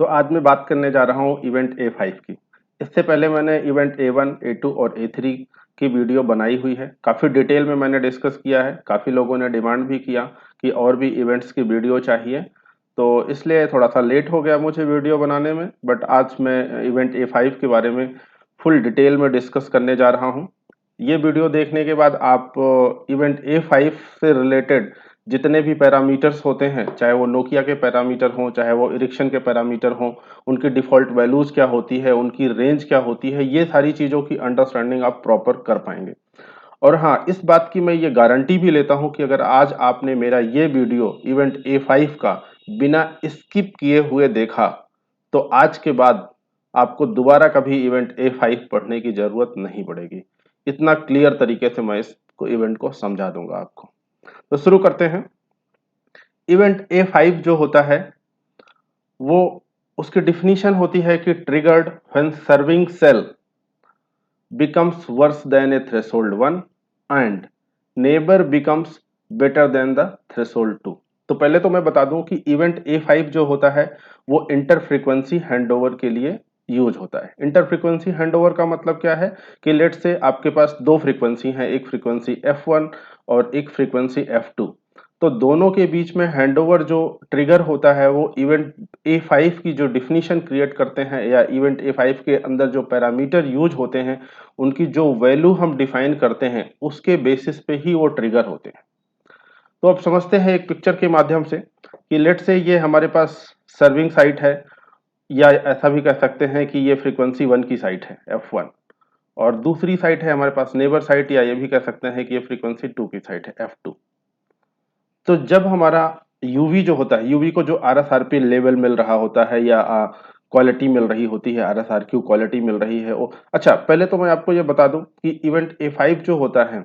तो आज मैं बात करने जा रहा हूँ इवेंट A5 की। इससे पहले मैंने इवेंट A1, A2 और A3 की वीडियो बनाई हुई है। काफ़ी डिटेल में मैंने डिस्कस किया है। काफ़ी लोगों ने डिमांड भी किया कि और भी इवेंट्स की वीडियो चाहिए, तो इसलिए थोड़ा सा लेट हो गया मुझे वीडियो बनाने में। बट आज मैं इवेंट A5 के बारे में फुल डिटेल में डिस्कस करने जा रहा हूँ। ये वीडियो देखने के बाद आप इवेंट A5 से रिलेटेड जितने भी पैरामीटर्स होते हैं, चाहे वो नोकिया के पैरामीटर हों, चाहे वो इरिक्शन के पैरामीटर हों, उनकी डिफ़ॉल्ट वैल्यूज़ क्या होती है, उनकी रेंज क्या होती है, ये सारी चीज़ों की अंडरस्टैंडिंग आप प्रॉपर कर पाएंगे। और हाँ, इस बात की मैं ये गारंटी भी लेता हूँ कि अगर आज आपने मेरा ये वीडियो इवेंट A5 का बिना स्किप किए हुए देखा, तो आज के बाद आपको दोबारा कभी इवेंट A5 पढ़ने की ज़रूरत नहीं पड़ेगी। इतना क्लियर तरीके से मैं इस इवेंट को समझा दूंगा आपको। तो शुरू करते हैं। इवेंट A5 जो होता है वो उसकी डिफिनीशन होती है कि triggered when serving cell becomes worse than a threshold 1 and neighbor becomes better than the threshold 2। तो पहले तो मैं बता दूं कि इवेंट A5 जो होता है वो इंटर फ्रीक्वेंसी हैंडओवर के लिए यूज होता है। इंटर फ्रीक्वेंसी हैंडओवर का मतलब क्या है कि लेट से आपके पास दो फ्रीक्वेंसी हैं, एक फ्रीक्वेंसी F1 और एक फ्रीक्वेंसी F2। तो दोनों के बीच में हैंडओवर जो ट्रिगर होता है वो इवेंट A5 की जो डिफिनीशन क्रिएट करते हैं या इवेंट A5 के अंदर जो पैरामीटर यूज होते हैं उनकी जो वैल्यू हम डिफाइन करते हैं उसके बेसिस पे ही वो ट्रिगर होते हैं। तो अब समझते हैं एक पिक्चर के माध्यम से कि लेट से ये हमारे पास सर्विंग साइट है, या ऐसा भी कह सकते हैं कि ये फ्रीक्वेंसी 1 की साइट है F1, और दूसरी साइट है हमारे पास नेबर साइट, या ये भी कह सकते हैं कि ये फ्रीक्वेंसी 2 की साइट है F2। तो जब हमारा यूवी जो होता है, यूवी को जो आरएसआरपी लेवल मिल रहा होता है या क्वालिटी मिल रही होती है, आरएसआरक्यू क्वालिटी मिल रही है वो। अच्छा, पहले तो मैं आपको ये बता दूं कि इवेंट A5 जो होता है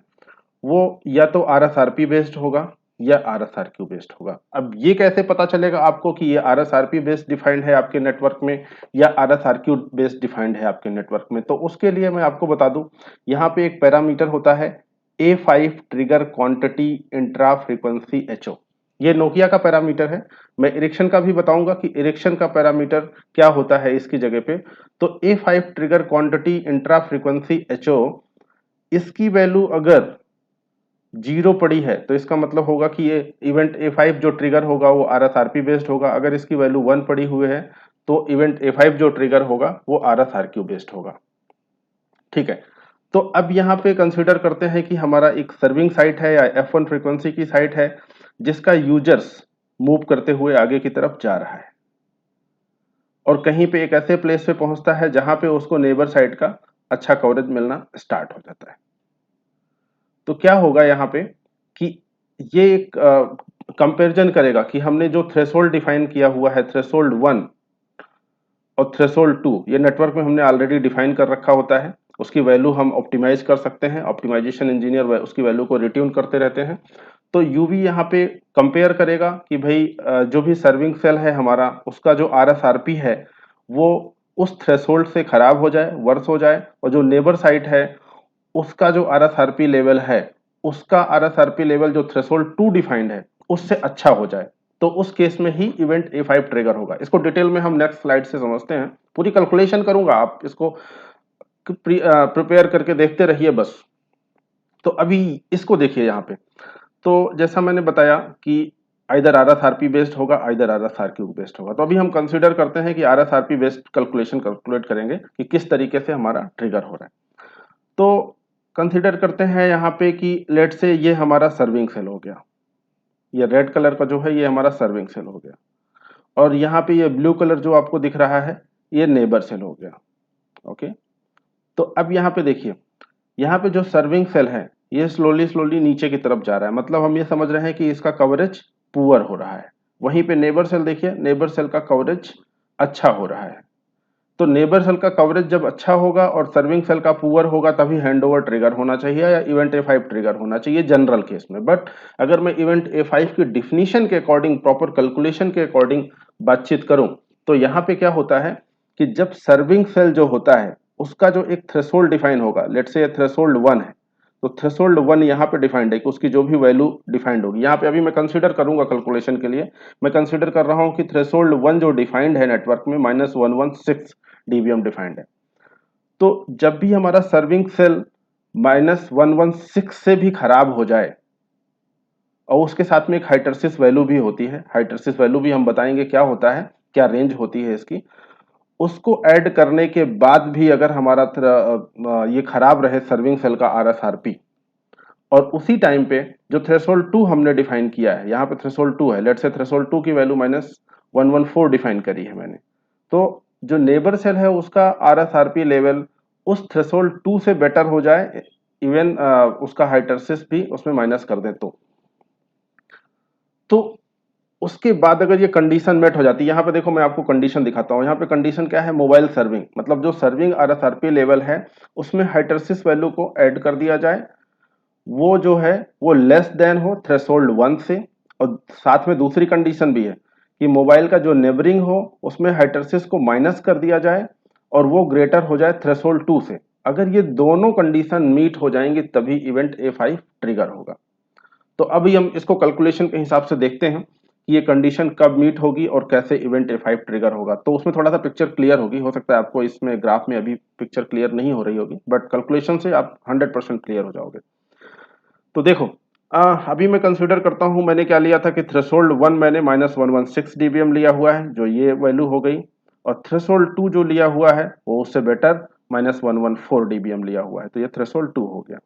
वो या तो आरएसआरपी बेस्ड होगा या आरएसआरक्यू बेस्ड होगा। अब ये कैसे पता चलेगा आपको कि ये आरएसआरपी बेस्ड डिफाइंड है आपके नेटवर्क में या आरएसआरक्यू बेस्ड डिफाइंड है आपके नेटवर्क में? तो उसके लिए मैं आपको बता दूं, यहाँ पे एक पैरामीटर होता है A5 trigger quantity intra frequency HO। ये नोकिया का पैरामीटर है। मैं इरेक्शन का भी बताऊंगा कि इरेक्शन का पैरामीटर क्या होता है इसकी जगह पे। तो A5 trigger quantity intra frequency HO, इसकी वैल्यू अगर जीरो पड़ी है तो इसका मतलब होगा कि ये इवेंट A5 जो ट्रिगर होगा वो आरएसआरपी बेस्ड होगा। अगर इसकी वैल्यू 1 पड़ी हुई है तो इवेंट A5 जो ट्रिगर होगा वो आरएसआरक्यू बेस्ड होगा। ठीक है, तो अब यहाँ पे कंसीडर करते हैं कि हमारा एक सर्विंग साइट है या F1 फ्रीक्वेंसी की साइट है जिसका यूजर्स मूव करते हुए आगे की तरफ जा रहा है और कहीं पे एक ऐसे प्लेस पे पहुंचता है जहां पे उसको नेबर साइट का अच्छा कवरेज मिलना स्टार्ट हो जाता है। तो क्या होगा यहाँ पे कि ये एक कंपैरिजन करेगा कि हमने जो थ्रेशोल्ड डिफाइन किया हुआ है, थ्रेशोल्ड 1 और थ्रेशोल्ड 2, ये नेटवर्क में हमने ऑलरेडी डिफाइन कर रखा होता है। उसकी वैल्यू हम ऑप्टिमाइज कर सकते हैं, ऑप्टिमाइजेशन इंजीनियर उसकी वैल्यू को रिट्यून करते रहते हैं। तो यूवी यहाँ पे कंपेयर करेगा कि भाई जो भी सर्विंग सेल है हमारा, उसका जो आरएसआरपी है वो उस थ्रेशोल्ड से खराब हो जाए, वर्स हो जाए, और जो नेबर साइट है उसका जो आरएसआरपी लेवल है, उसका आरएसआरपी लेवल जो थ्रेशोल्ड 2 डिफाइंड है उससे अच्छा हो जाए। तो उस केस में ही इवेंट A5 ट्रिगर होगा। इसको डिटेल में हम नेक्स्ट स्लाइड से समझते हैं। पूरी कैलकुलेशन करूंगा, आप इसको प्रिपेयर करके देखते रहिए बस। तो अभी इसको देखिए यहाँ पे। तो जैसा मैंने बताया कि आइदर आरएसआरपी बेस्ड होगा, आइदर आरएसआरक्यू बेस्ड होगा। तो अभी हम कंसीडर करते हैं कि आरएसआरपी बेस्ड कैलकुलेट करेंगे कि किस तरीके से हमारा ट्रिगर हो रहा है। तो कंसीडर करते हैं यहाँ पे कि लेट से ये हमारा सर्विंग सेल हो गया, ये रेड कलर का जो है ये हमारा सर्विंग सेल हो गया, और यहाँ पे ये ब्लू कलर जो आपको दिख रहा है ये नेबर सेल हो गया। ओके, तो अब यहाँ पे देखिए, यहाँ पे जो सर्विंग सेल है ये स्लोली स्लोली नीचे की तरफ जा रहा है, मतलब हम ये समझ रहे हैं कि इसका कवरेज पुअर हो रहा है। वहीं पे नेबर सेल देखिए, नेबर सेल का कवरेज अच्छा हो रहा है। तो नेबर सेल का कवरेज जब अच्छा होगा और सर्विंग सेल का पुअर होगा तभी हैंडओवर ट्रिगर होना चाहिए या इवेंट A5 ट्रिगर होना चाहिए जनरल केस में। बट अगर मैं इवेंट A5 की डिफिनीशन के अकॉर्डिंग, प्रॉपर कैलकुलेशन के अकॉर्डिंग बातचीत करूं, तो यहाँ पे क्या होता है कि जब सर्विंग सेल जो होता है उसका जो एक थ्रेशोल्ड डिफाइन होगा, लेट्स से थ्रेशोल्ड 1 है, तो थ्रेशोल्ड 1 यहाँ पे डिफाइंड है कि उसकी जो भी वैल्यू डिफाइंड होगी, यहाँ पे अभी मैं कंसीडर करूंगा कैलकुलेशन के लिए, मैं कंसीडर कर रहा हूँ कि थ्रेशोल्ड 1 जो डिफाइंड है नेटवर्क में -116 dBm डिफाइंड है। तो जब भी हमारा सर्विंग सेल -116 से भी खराब हो जाए, और उसके साथ में एक हाइटरसिस वैल्यू भी होती है, हाइटरसिस वैल्यू भी हम बताएंगे क्या होता है, क्या रेंज होती है इसकी, उसको ऐड करने के बाद भी अगर हमारा ये खराब रहे सर्विंग सेल का आरएसआरपी, और उसी टाइम पे जो थ्रेशोल्ड 2 हमने डिफाइन किया है, यहाँ पे थ्रेशोल्ड 2 है, लेट से थ्रेशोल्ड 2 की वैल्यू -114 डिफाइन करी है मैंने, तो जो नेबर सेल है उसका आरएसआरपी लेवल उस थ्रेशोल्ड 2 से बेटर हो जाए, इवन उसका हाइटरसिस भी उसमें माइनस कर दें तो उसके बाद अगर ये कंडीशन मेट हो जाती है, यहाँ पे देखो मैं आपको कंडीशन दिखाता हूँ, यहाँ पे कंडीशन क्या है, मोबाइल सर्विंग, मतलब जो सर्विंग आरएसआरपी लेवल है उसमें हाइटरसिस वैल्यू को ऐड कर दिया जाए, वो जो है वो लेस देन हो थ्रेशोल्ड 1 से, और साथ में दूसरी कंडीशन भी है कि मोबाइल का जो नेबरिंग हो उसमें हाइटरसिस को माइनस कर दिया जाए और वो ग्रेटर हो जाए थ्रेशोल्ड 2 से। अगर ये दोनों कंडीशन मीट हो जाएंगी तभी इवेंट A5 ट्रिगर होगा। तो अभी हम इसको कैलकुलेशन के हिसाब से देखते हैं कि ये कंडीशन कब मीट होगी और कैसे इवेंट A5 ट्रिगर होगा, तो उसमें थोड़ा सा पिक्चर क्लियर होगी, हो सकता है आपको इसमें ग्राफ में अभी पिक्चर क्लियर नहीं हो रही होगी, बट कैलकुलेशन से आप 100% क्लियर हो जाओगे। तो देखो अभी मैं कंसीडर करता हूं, मैंने क्या लिया था कि थ्रेशोल्ड 1 मैंने -116 dBm लिया हुआ है, जो ये वैल्यू हो गई, और थ्रेशोल्ड 2 जो लिया हुआ है वो उससे बेटर -114 dBm लिया हुआ है, तो ये थ्रेशोल्ड 2 हो गया।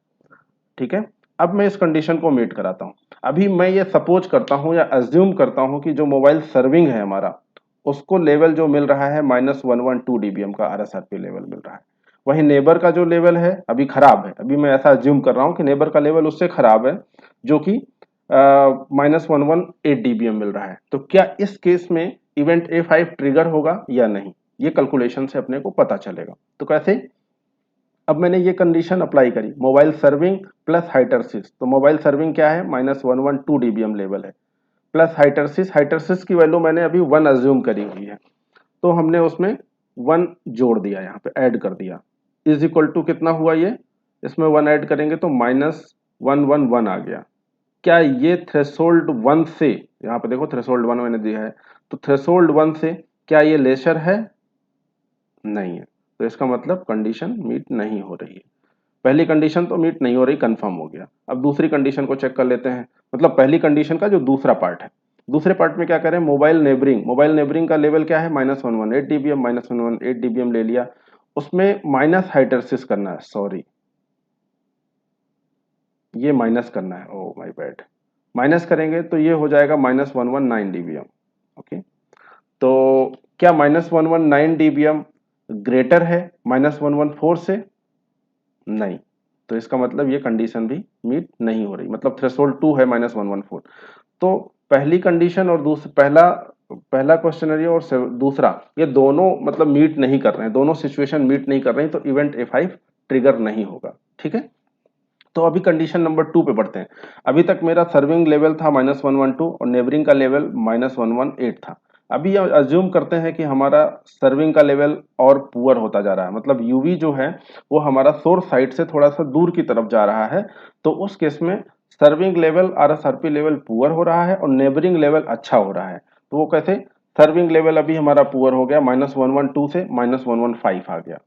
ठीक है, अब मैं इस कंडीशन को मीट कराता हूं। अभी मैं ये सपोज करता हूं या अज्यूम करता हूं कि जो मोबाइल सर्विंग है हमारा, उसको लेवल जो मिल रहा है -112 dBm का आरएसआरपी लेवल मिल रहा है, वहीं नेबर का जो लेवल है अभी खराब है, अभी मैं ऐसा अज्यूम कर रहा हूं कि नेबर का लेवल उससे खराब है जो कि -118 dBm मिल रहा है। तो क्या इस केस में इवेंट A5 ट्रिगर होगा या नहीं, ये कैलकुलेशन से अपने को पता चलेगा। तो कैसे, अब मैंने ये कंडीशन अप्लाई करी, मोबाइल सर्विंग प्लस हाइटरसिस, तो मोबाइल सर्विंग क्या है -112 dBm लेवल है, प्लस हाइटरसिस, हाइटरसिस की वैल्यू मैंने अभी 1 अज्यूम करी हुई है, तो हमने उसमें 1 जोड़ दिया, यहाँ पे ऐड कर दिया, इज इक्वल टू कितना हुआ ये, इसमें 1 ऐड करेंगे तो -111 आ गया। क्या ये थ्रेशोल्ड 1 से, यहाँ पे देखो थ्रेशोल्ड 1 मैंने दिया है, तो थ्रेशोल्ड 1 से क्या ये लेसर है, नहीं है, तो इसका मतलब कंडीशन मीट नहीं हो रही है। पहली कंडीशन तो मीट नहीं हो रही, कंफर्म हो गया। अब दूसरी कंडीशन को चेक कर लेते हैं, मतलब पहली कंडीशन का जो दूसरा पार्ट है, दूसरे पार्ट में क्या करें, मोबाइल नेबरिंग, मोबाइल नेबरिंग का लेवल क्या है -118 dBm, -118 dBm ले लिया, उसमें माइनस हाइटरसिस करना है, सॉरी ये माइनस करना है, ओ माय बैड, माइनस करेंगे तो ये हो जाएगा -119 dBm। ओके, तो क्या -119 dBm ग्रेटर है -114 से, नहीं, तो इसका मतलब ये कंडीशन भी मीट नहीं हो रही, मतलब थ्रेशोल्ड 2 है -114। तो पहली कंडीशन और पहला पहला क्वेश्चनरी और दूसरा, ये दोनों मतलब मीट नहीं कर रहे हैं, दोनों सिचुएशन मीट नहीं कर रही, तो इवेंट A5 ट्रिगर नहीं होगा। ठीक है, तो अभी कंडीशन नंबर 2 पे बढ़ते हैं। अभी तक मेरा सर्विंग लेवल था -112 और नेबरिंग का लेवल -118 था। अभी अज्यूम करते हैं कि हमारा सर्विंग का लेवल और पुअर होता जा रहा है, मतलब यूवी जो है वो हमारा सोर्स साइड से थोड़ा सा दूर की तरफ जा रहा है, तो उस केस में सर्विंग लेवल आरएसआरपी लेवल पुअर हो रहा है और नेबरिंग लेवल अच्छा हो रहा है। तो वो कैसे, सर्विंग लेवल अभी हमारा पुअर हो गया, -112 से -115 आ गया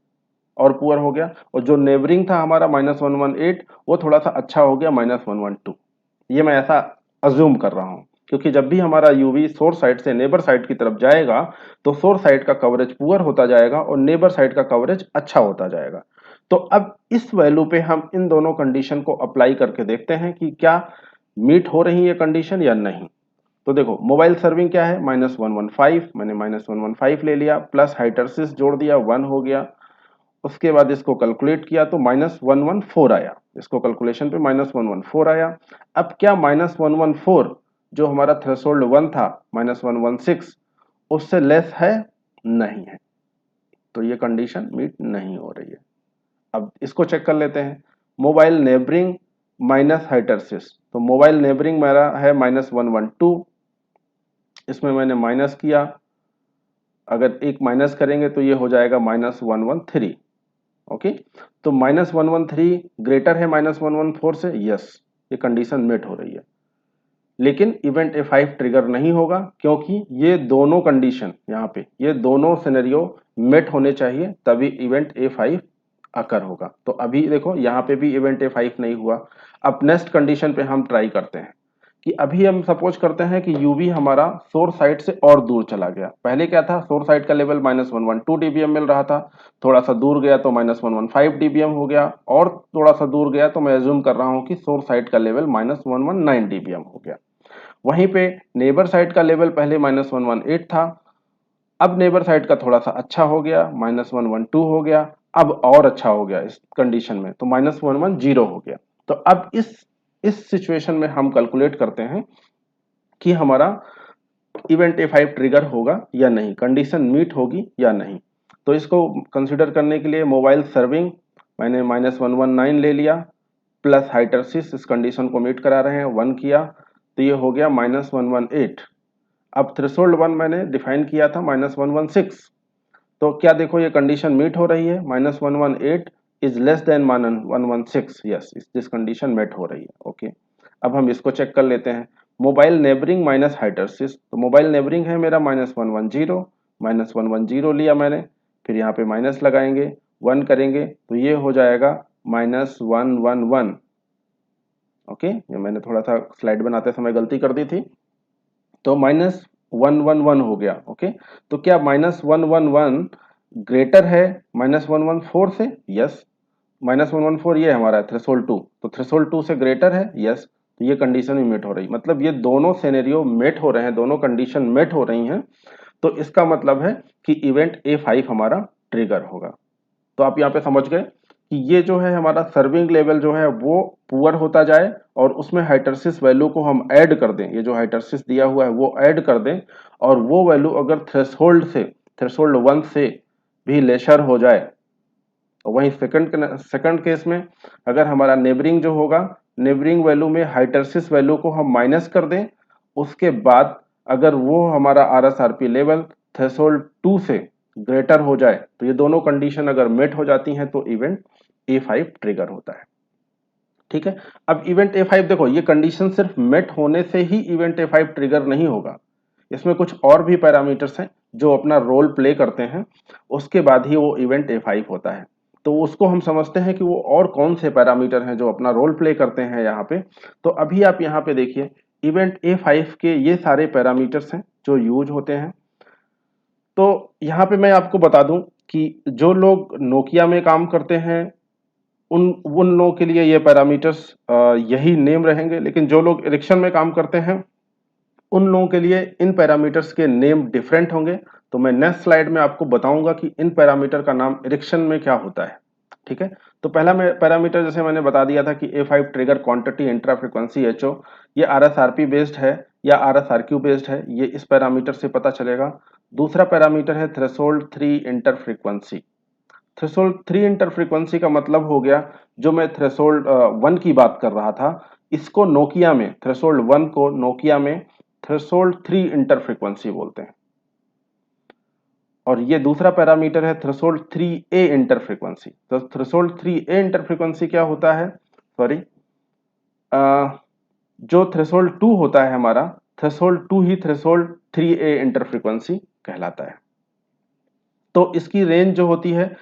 और पुअर हो गया, और जो नेबरिंग था हमारा -118 वो थोड़ा सा अच्छा हो गया -112। ये मैं ऐसा अज्यूम कर रहा हूं, क्योंकि जब भी हमारा यूवी सोर्स साइड से नेबर साइड की तरफ जाएगा तो सोर्स साइड का कवरेज पुअर होता जाएगा और नेबर साइड का कवरेज अच्छा होता जाएगा। तो अब इस वैल्यू पे हम इन दोनों कंडीशन को अप्लाई करके देखते हैं कि क्या मीट हो रही है कंडीशन या नहीं। तो देखो मोबाइल सर्विंग क्या है -115, मैंने -115 ले लिया, प्लस हाइटरसिस जोड़ दिया 1 हो गया, उसके बाद इसको कैलकुलेट किया तो -114 आया, इसको कैलकुलेशन पे -114 आया। अब क्या -114 जो हमारा थ्रेशोल्ड 1 था -116 उससे लेस है, नहीं है, तो ये कंडीशन मीट नहीं हो रही है। अब इसको चेक कर लेते हैं, मोबाइल नेबरिंग माइनस हाइटरसिस, तो मोबाइल नेबरिंग मेरा है -112, इसमें मैंने माइनस किया, अगर एक माइनस करेंगे तो ये हो जाएगा -113। ओके। तो -113 ग्रेटर है -114 से, यस, ये कंडीशन मेट हो रही है। लेकिन इवेंट A5 ट्रिगर नहीं होगा क्योंकि ये दोनों कंडीशन, यहाँ पे ये दोनों सिनेरियो मेट होने चाहिए, तभी इवेंट A5 अकर होगा। तो अभी देखो यहाँ पे भी इवेंट A5 नहीं हुआ। अब नेक्स्ट कंडीशन पे हम ट्राई करते हैं कि अभी हम सपोज करते हैं कि यूवी हमारा सोर्स साइड से और दूर चला गया। पहले क्या था, सोर्स साइड का लेवल -112 dBm मिल रहा था, थोड़ा सा दूर गया तो -115 dBm हो गया, और थोड़ा सा दूर गया तो मैं एज्यूम कर रहा हूं कि सोर्स साइड का लेवल -119 dBm हो गया। वहीं पे नेबर साइड का लेवल पहले -118 था, अब नेबर साइड का थोड़ा सा अच्छा हो गया, -112 हो गया, अब और अच्छा हो गया इस कंडीशन में, तो -110 हो गया। तो अब इस सिचुएशन में हम कैलकुलेट करते हैं कि हमारा इवेंट A5 ट्रिगर होगा या नहीं, कंडीशन मीट होगी या नहीं। तो इसको कंसिडर करने के लिए मोबाइल सर्विंग मैंने -119 ले लिया, प्लस हाइटरसिस इस कंडीशन को मीट करा रहे हैं 1 किया, तो ये हो गया -118। अब थ्रेशोल्ड 1 मैंने डिफाइन किया था -116। तो क्या देखो ये कंडीशन मीट हो रही है, -118 is less than 116, yes, this condition met हो रही है। ओके, अब हम इसको चेक कर लेते हैं। मोबाइल नेबरिंग माइनस हाइटरसिस, तो मोबाइल नेबरिंग है मेरा -110, -110 लिया मैंने, फिर यहाँ पे माइनस लगाएंगे, 1 करेंगे तो ये हो जाएगा -111। ओके, ये मैंने थोड़ा सा स्लाइड बनाते समय गलती कर दी थी, तो -111 हो गया। ओके, तो क्या -111 ग्रेटर है -114 से? यस, -114 ये हमारा थ्रेशोल्ड 2, तो थ्रेशोल्ड 2 से ग्रेटर है, यस, तो ये कंडीशन भी मेट हो रही, मतलब ये दोनों सिनेरियो मेट हो रहे हैं, दोनों कंडीशन मेट हो रही हैं। तो इसका मतलब है कि इवेंट A5 हमारा ट्रिगर होगा। तो आप यहाँ पे समझ गए कि ये जो है हमारा सर्विंग लेवल जो है वो पुअर होता जाए, और उसमें हाइटरसिस वैल्यू को हम ऐड कर दें, ये जो हाइटरसिस दिया हुआ है वो ऐड कर दें, और वो वैल्यू अगर थ्रेशोल्ड 1 से भी लेशर हो जाए, तो वहीं सेकंड केस में अगर हमारा नेबरिंग जो होगा, नेबरिंग वैल्यू में हाइटरसिस वैल्यू को हम माइनस कर दें, उसके बाद अगर वो हमारा RSRP लेवल थ्रेशोल्ड 2 से ग्रेटर हो जाए, तो ये दोनों कंडीशन अगर मेट हो जाती हैं तो इवेंट A5 ट्रिगर होता है। ठीक है, अब इवेंट A5 देखो, ये कंडीशन सिर्फ मेट होने से ही इवेंट A5 ट्रिगर नहीं होगा, इसमें कुछ और भी पैरामीटर्स हैं जो अपना रोल प्ले करते हैं, उसके बाद ही वो इवेंट A5 होता है। तो उसको हम समझते हैं कि वो और कौन से पैरामीटर हैं जो अपना रोल प्ले करते हैं यहाँ पे। तो अभी आप यहाँ पे देखिए, इवेंट A5 के ये सारे पैरामीटर्स हैं जो यूज होते हैं। तो यहाँ पे मैं आपको बता दूं कि जो लोग नोकिया में काम करते हैं उन लोगों के लिए ये पैरामीटर्स यही नेम रहेंगे, लेकिन जो लोग एरिक्सन में काम करते हैं उन लोगों के लिए इन पैरामीटर्स के नेम डिफरेंट होंगे। तो मैं नेक्स्ट स्लाइड में आपको बताऊंगा कि इन पैरामीटर का नाम एरिक्सन में क्या होता है। ठीक है, तो पहला पैरामीटर जैसे मैंने बता दिया था कि A5 trigger quantity intra frequency HO, ये RSRP बेस्ड है या RSRQ बेस्ड है, ये इस पैरामीटर से पता चलेगा। दूसरा पैरामीटर है threshold 3 inter frequency. Threshold 3 inter frequency का मतलब हो गया, जो मैं थ्रेशोल्ड 1 की बात कर रहा था, इसको नोकिया में, थ्रेशोल्ड 1 को नोकिया में थ्रेशोल्ड 3 इंटर फ्रीक्वेंसी बोलते हैं। और ये दूसरा पैरामीटर है थ्रेशोल्ड 3A इंटर फ्रीक्वेंसी। तो थ्रेशोल्ड 3A इंटर फ्रीक्वेंसी क्या होता है, सॉरी, जो थ्रेशोल्ड 2 होता है हमारा, थ्रेशोल्ड 2 ही थ्रेशोल्ड 3A इंटर फ्रीक्वेंसी कहलाता है। तो इसकी रेंज जो होती है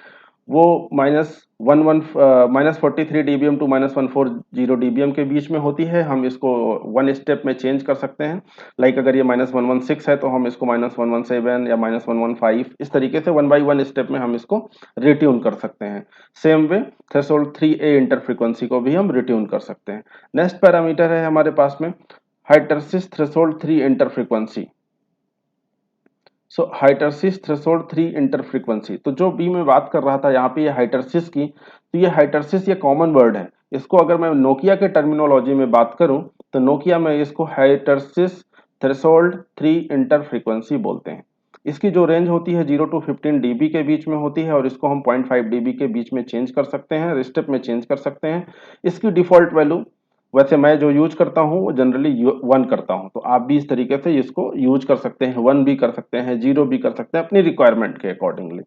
वो -43 dBm टू -140 dBm के बीच में होती है। हम इसको वन स्टेप में चेंज कर सकते हैं, लाइक अगर ये -116 है तो हम इसको -117 या -115, इस तरीके से 1 बाई 1 स्टेप में हम इसको रिट्यून कर सकते हैं। Same way threshold 3A inter frequency को भी हम रिट्यून कर सकते हैं। नेक्स्ट पैरामीटर है हमारे पास में हाइटरसिस थ्रेशोल्ड 3 इंटर फ्रीक्वेंसी। सो हाइटरसिस थ्रेशोल्ड 3 इंटर फ्रीक्वेंसी, तो जो भी मैं बात कर रहा था यहाँ पे ये हाइटरसिस की, तो ये हाइटरसिस ये कॉमन वर्ड है। इसको अगर मैं नोकिया के टर्मिनोलॉजी में बात करूं तो नोकिया में इसको हाइटरसिस थ्रेशोल्ड 3 इंटर फ्रीक्वेंसी बोलते हैं। इसकी जो रेंज होती है 0 टू 15 dB के बीच में होती है, और इसको हम 0.5 dB के बीच में चेंज कर सकते हैं, स्टेप में चेंज कर सकते हैं। इसकी डिफॉल्ट वैल्यू, वैसे मैं जो यूज करता हूँ वो जनरली 1 करता हूँ, तो आप भी इस तरीके से इसको यूज कर सकते हैं, 1 भी कर सकते हैं, 0 भी कर सकते हैं, अपनी रिक्वायरमेंट के अकॉर्डिंगली।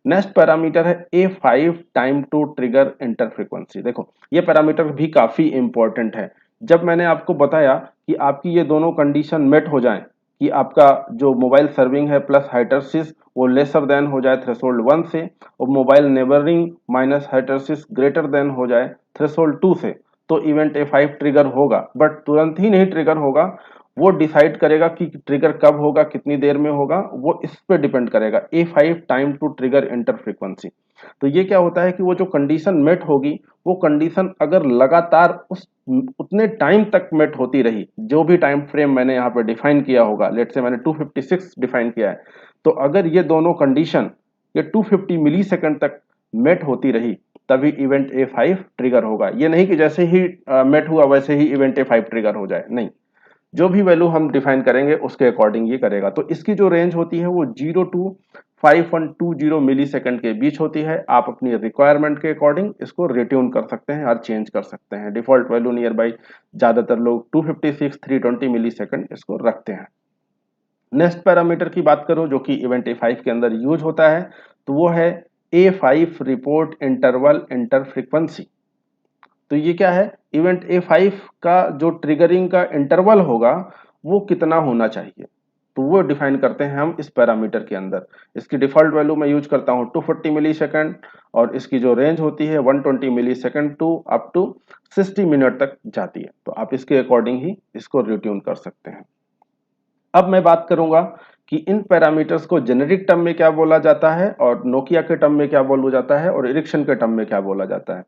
नेक्स्ट पैरामीटर है A5 time to trigger inter frequency. देखो ये पैरामीटर भी काफी इंपॉर्टेंट है। जब मैंने आपको बताया कि आपकी ये दोनों कंडीशन मेट हो जाएं कि आपका जो मोबाइल सर्विंग है प्लस हाइटरसिस वो लेसर देन हो जाए थ्रेशोल्ड 1 से, और mobile neighbouring minus hysteresis greater than हो जाए थ्रेशोल्ड 2 से, तो इवेंट A5 ट्रिगर होगा। बट तुरंत ही नहीं ट्रिगर होगा, वो डिसाइड करेगा कि ट्रिगर कब होगा, कितनी देर में होगा, वो इस पे डिपेंड करेगा। A5 time to trigger inter frequency. तो ये क्या होता है कि वो जो कंडीशन मेट होगी, वो कंडीशन अगर लगातार उस उतने टाइम तक मेट होती रही, जो भी टाइम फ्रेम मैंने यहाँ पे डिफाइन किया होगा, लेट से मैंने 256 डिफाइन किया है, तो अगर ये दोनों कंडीशन ये 250 मिली सेकेंड तक मेट होती रही, तभी इवेंट A5 ट्रिगर होगा। ये नहीं कि जैसे ही मेट हुआ वैसे ही इवेंट A5 ट्रिगर हो जाए, नहीं, जो भी वैल्यू हम डिफाइन करेंगे उसके अकॉर्डिंग ये करेगा। तो इसकी जो रेंज होती है वो 0 टू 5120 मिली सेकेंड के बीच होती है। आप अपनी रिक्वायरमेंट के अकॉर्डिंग इसको रिट्यून कर सकते हैं और चेंज कर सकते हैं। डिफॉल्ट वैल्यू नियर बाई ज्यादातर लोग 256 320 मिली सेकेंड इसको रखते हैं। नेक्स्ट पैरामीटर की बात करूं जो कि इवेंट A5 के अंदर यूज होता है, तो वो है A5 report interval inter frequency. तो ये क्या है, इवेंट A5 का जो ट्रिगरिंग का इंटरवल होगा वो कितना होना चाहिए, तो वो डिफाइन करते हैं हम इस पैरामीटर के अंदर। इसकी डिफॉल्ट वैल्यू मैं यूज करता हूं 240 मिली सेकेंड, और इसकी जो रेंज होती है 120 millisecond to up to 60 minute तक जाती है। तो आप इसके अकॉर्डिंग ही इसको रिट्यून कर सकते हैं। अब मैं बात करूंगा कि इन पैरामीटर्स को जेनेरिक टर्म में क्या बोला जाता है, और नोकिया के टर्म में क्या बोला जाता है, और इरिक्शन के टर्म में क्या बोला जाता है।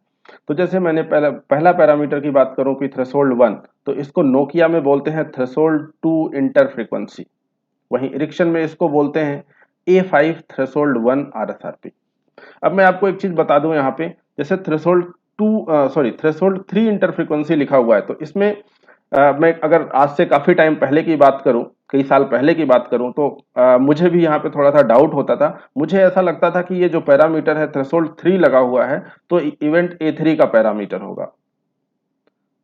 तो जैसे मैंने पहला पैरामीटर की बात करूं कि थ्रेशोल्ड 1, तो इसको नोकिया में बोलते हैं थ्रेशोल्ड 2 इंटर फ्रीक्वेंसी। वहीं इरिक्शन में इसको बोलते हैं A5 थ्रेशोल्ड 1 RSRP। अब मैं आपको एक चीज बता दूं यहाँ पे, जैसे थ्रेशोल्ड 3 इंटर फ्रीक्वेंसी लिखा हुआ है, तो इसमें मैं अगर आज से काफी टाइम पहले की बात करूं, कई साल पहले की बात करूं, तो मुझे भी यहाँ पे थोड़ा सा डाउट होता था। मुझे ऐसा लगता था कि ये जो पैरामीटर है थ्रेशोल्ड 3 लगा हुआ है तो इवेंट A3 का पैरामीटर होगा।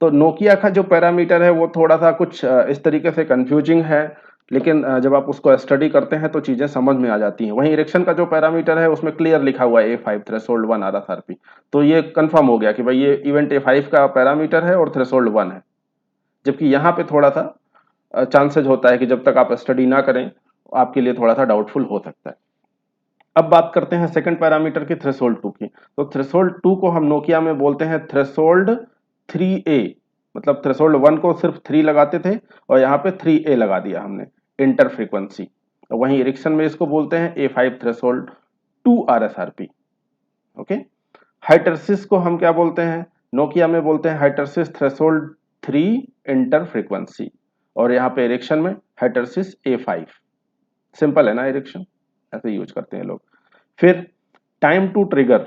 तो नोकिया का जो पैरामीटर है वो थोड़ा सा कुछ इस तरीके से कंफ्यूजिंग है, लेकिन जब आप उसको स्टडी करते हैं तो चीजें समझ में आ जाती हैं। वहीं इरेक्शन का जो पैरामीटर है उसमें क्लियर लिखा हुआ है A5 थ्रेशोल्ड 1 RSRP। तो ये कंफर्म हो गया कि भाई ये इवेंट A5 का पैरामीटर है और थ्रेशोल्ड 1 है। जबकि यहाँ पे थोड़ा सा चांसेज होता है कि जब तक आप स्टडी ना करें आपके लिए थोड़ा सा डाउटफुल हो सकता है। अब बात करते हैं सेकंड पैरामीटर की, थ्रेशोल्ड 2 की। तो थ्रेशोल्ड 2 को हम नोकिया में बोलते हैं थ्रेशोल्ड 3A। मतलब थ्रेशोल्ड 1 को सिर्फ 3 लगाते थे और यहाँ पे 3A लगा दिया हमने, इंटर फ्रीक्वेंसी। वहीं इरिक्शन में इसको बोलते हैं A5 थ्रेशोल्ड 2 RSRP। ओके। हाइटरसिस को हम क्या बोलते हैं, नोकिया में बोलते हैं हाइटरसिस थ्रेशोल्ड 3 इंटर फ्रीक्वेंसी, और यहाँ पे इरेक्शन में हाइटरसिस A5। सिंपल है ना, इरेक्शन ऐसे यूज करते हैं लोग। फिर time to trigger,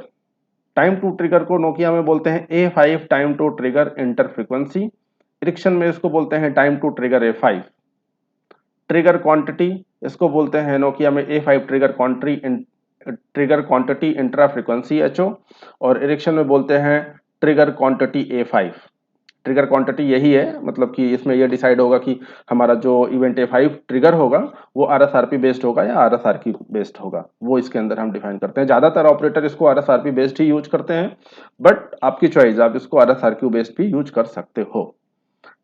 time to trigger को नोकिया में बोलते हैं A5 time to trigger inter frequency. Ericsson में इसको बोलते हैं time to trigger A5। Trigger quantity इसको बोलते हैं नोकिया में A5 trigger quantity intra frequency HO, और इरिक्शन में बोलते हैं trigger quantity A5। Trigger quantity यही है, मतलब कि इसमें यह डिसाइड होगा कि हमारा जो इवेंट A5 ट्रिगर होगा वो RSRP बेस्ड होगा या RSRQ बेस्ड होगा, वो इसके अंदर हम डिफाइन करते हैं। ज्यादातर ऑपरेटर इसको RSRP बेस्ड ही यूज करते हैं, बट आपकी चॉइस, आप इसको RSRQ बेस्ड भी यूज कर सकते हो।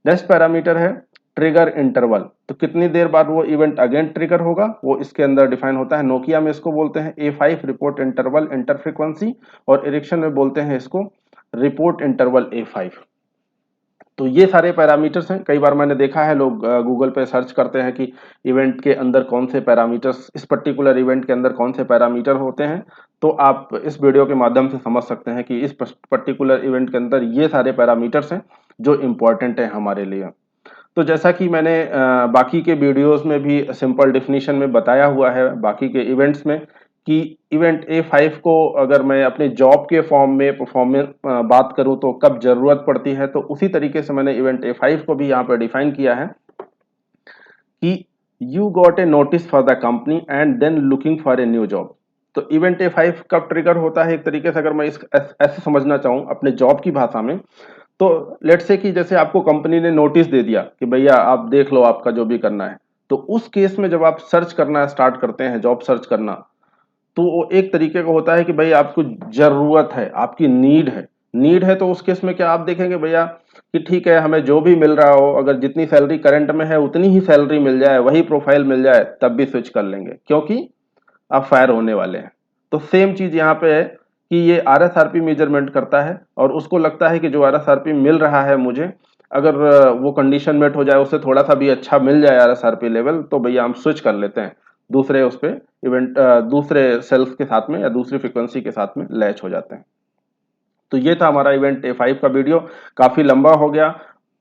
नेक्स्ट पैरामीटर है ट्रिगर इंटरवल। तो कितनी देर बाद वो इवेंट अगेन ट्रिगर होगा, वो इसके अंदर डिफाइन होता है। नोकिया में इसको बोलते हैं A5 report interval inter frequency, और इरिक्शन में बोलते हैं इसको रिपोर्ट इंटरवल A5। तो ये सारे पैरामीटर्स हैं। कई बार मैंने देखा है लोग गूगल पे सर्च करते हैं कि इवेंट के अंदर कौन से पैरामीटर्स, इस पर्टिकुलर इवेंट के अंदर कौन से पैरामीटर होते हैं। तो आप इस वीडियो के माध्यम से समझ सकते हैं कि इस पर्टिकुलर इवेंट के अंदर ये सारे पैरामीटर्स हैं जो इम्पोर्टेंट है हमारे लिए। तो जैसा कि मैंने बाकी के वीडियोस में भी सिंपल डेफिनेशन में बताया हुआ है, बाकी के इवेंट्स में, कि इवेंट A5 को अगर मैं अपने जॉब के फॉर्म में परफॉर्मेंस बात करूं तो कब जरूरत पड़ती है, तो उसी तरीके से मैंने इवेंट A5 को भी यहाँ पर डिफाइन किया है कि you got a notice for the company and then looking for a new job. तो इवेंट A5 कब ट्रिगर होता है, एक तरीके से अगर मैं इस ऐसे समझना चाहूँ अपने जॉब की भाषा में, तो लेट्स से कि जैसे आपको कंपनी ने नोटिस दे दिया कि भैया आप देख लो आपका जो भी करना है, तो उस केस में जब आप सर्च करना स्टार्ट करते हैं, जॉब सर्च करना, तो वो एक तरीके का होता है कि भाई आपको जरूरत है, आपकी नीड है, तो उस केस में क्या आप देखेंगे भैया कि ठीक है, हमें जो भी मिल रहा हो, अगर जितनी सैलरी करंट में है उतनी ही सैलरी मिल जाए, वही प्रोफाइल मिल जाए, तब भी स्विच कर लेंगे, क्योंकि आप फायर होने वाले हैं। तो सेम चीज यहाँ पे है कि ये आरएसआरपी मेजरमेंट करता है, और उसको लगता है कि जो आरएसआरपी मिल रहा है मुझे, अगर वो कंडीशन मेट हो जाए, उससे थोड़ा सा भी अच्छा मिल जाए आरएसआरपी लेवल, तो भैया हम स्विच कर लेते हैं दूसरे उस पे इवेंट, दूसरे सेल्स के साथ में या दूसरी फ्रीक्वेंसी के साथ में लैच हो जाते हैं। तो ये था हमारा इवेंट A5 का वीडियो, काफी लंबा हो गया।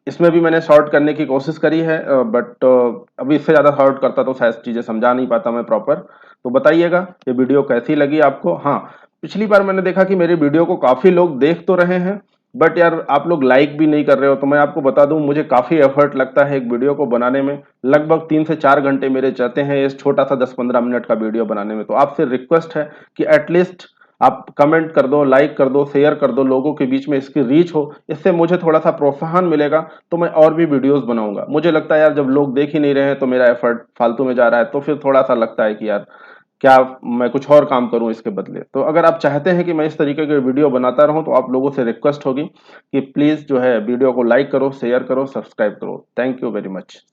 इसमें भी मैंने शॉर्ट करने की कोशिश करी है, बट अभी इससे ज्यादा शॉर्ट करता तो शायद चीजें समझा नहीं पाता मैं प्रॉपर। तो बताइएगा ये वीडियो कैसी लगी आपको। हाँ, पिछली बार मैंने देखा कि मेरी वीडियो को काफी लोग देख तो रहे हैं, बट यार आप लोग लाइक भी नहीं कर रहे हो। तो मैं आपको बता दूं, मुझे काफी एफर्ट लगता है एक वीडियो को बनाने में, लगभग 3 से 4 घंटे मेरे जाते हैं इस छोटा सा 10-15 मिनट का वीडियो बनाने में। तो आपसे रिक्वेस्ट है कि एटलीस्ट आप कमेंट कर दो, लाइक कर दो, शेयर कर दो, लोगों के बीच में इसकी रीच हो, इससे मुझे थोड़ा सा प्रोत्साहन मिलेगा, तो मैं और भी वीडियोस बनाऊंगा। मुझे लगता है यार, जब लोग देख ही नहीं रहे हैं तो मेरा एफर्ट फालतू में जा रहा है, तो फिर थोड़ा सा लगता है कि यार क्या मैं कुछ और काम करूं इसके बदले। तो अगर आप चाहते हैं कि मैं इस तरीके के वीडियो बनाता रहूं, तो आप लोगों से रिक्वेस्ट होगी कि प्लीज जो है वीडियो को लाइक करो, शेयर करो, सब्सक्राइब करो। Thank you very much.